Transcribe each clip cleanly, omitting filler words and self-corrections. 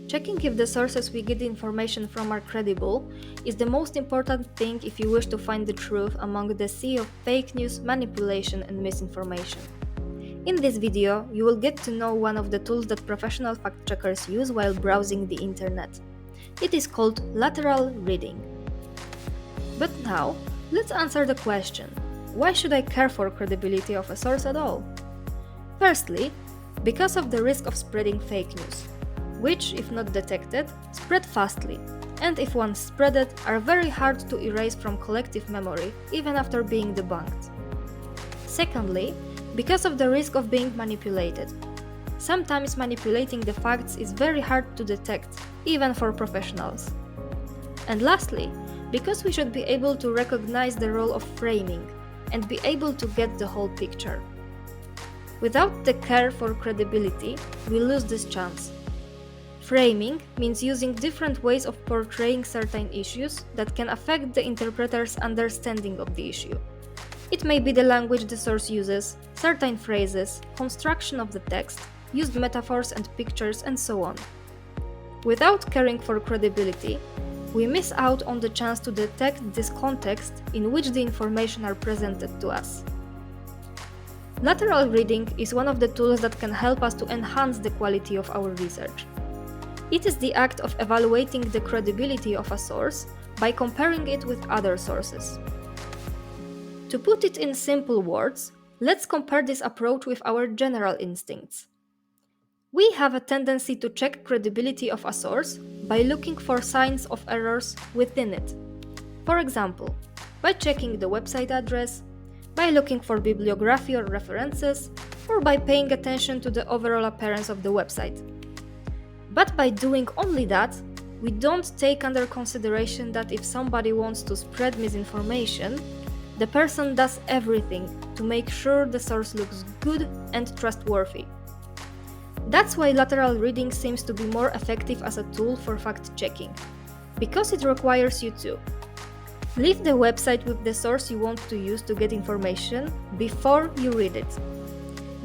Checking if the sources we get information from are credible is the most important thing if you wish to find the truth among the sea of fake news, manipulation, and misinformation. In this video, you will get to know one of the tools that professional fact-checkers use while browsing the internet. It is called lateral reading. But now, let's answer the question, why should I care for credibility of a source at all? Firstly, because of the risk of spreading fake news, which, if not detected, spread fastly, and if once spreaded, are very hard to erase from collective memory, even after being debunked. Secondly, because of the risk of being manipulated. Sometimes manipulating the facts is very hard to detect, even for professionals. And lastly, because we should be able to recognize the role of framing and be able to get the whole picture. Without the care for credibility, we lose this chance. Framing means using different ways of portraying certain issues that can affect the interpreter's understanding of the issue. It may be the language the source uses, certain phrases, construction of the text, used metaphors and pictures, and so on. Without caring for credibility, we miss out on the chance to detect this context in which the information are presented to us. Lateral reading is one of the tools that can help us to enhance the quality of our research. It is the act of evaluating the credibility of a source by comparing it with other sources. To put it in simple words, let's compare this approach with our general instincts. We have a tendency to check credibility of a source by looking for signs of errors within it. For example, by checking the website address, by looking for bibliography or references, or by paying attention to the overall appearance of the website. But by doing only that, we don't take under consideration that if somebody wants to spread misinformation, the person does everything to make sure the source looks good and trustworthy. That's why lateral reading seems to be more effective as a tool for fact-checking, because it requires you to leave the website with the source you want to use to get information before you read it.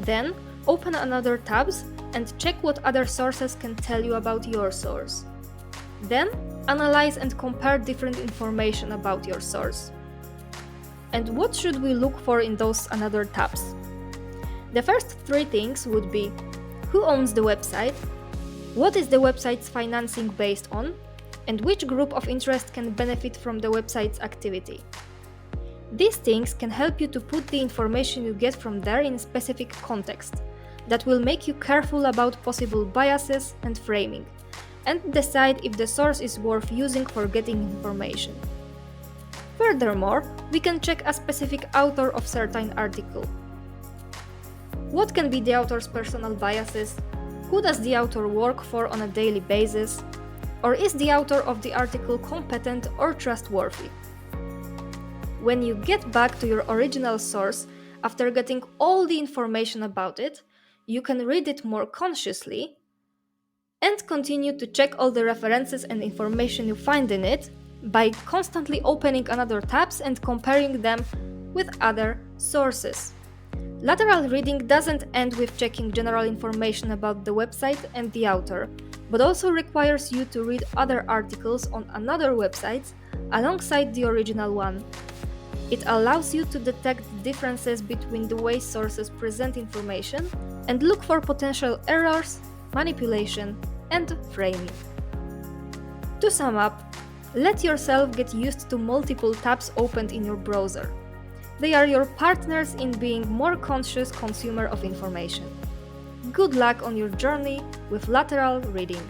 Then, open another tabs and check what other sources can tell you about your source. Then, analyze and compare different information about your source. And what should we look for in those another tabs? The first three things would be: who owns the website, what is the website's financing based on, and which group of interest can benefit from the website's activity. These things can help you to put the information you get from there in a specific context that will make you careful about possible biases and framing, and decide if the source is worth using for getting information. Furthermore, we can check a specific author of certain article. What can be the author's personal biases? Who does the author work for on a daily basis? Or is the author of the article competent or trustworthy? When you get back to your original source after getting all the information about it, you can read it more consciously and continue to check all the references and information you find in it by constantly opening another tabs and comparing them with other sources. Lateral reading doesn't end with checking general information about the website and the author, but also requires you to read other articles on another websites alongside the original one. It allows you to detect differences between the way sources present information and look for potential errors, manipulation, and framing. To sum up, let yourself get used to multiple tabs opened in your browser. They are your partners in being more conscious consumer of information. Good luck on your journey with lateral reading.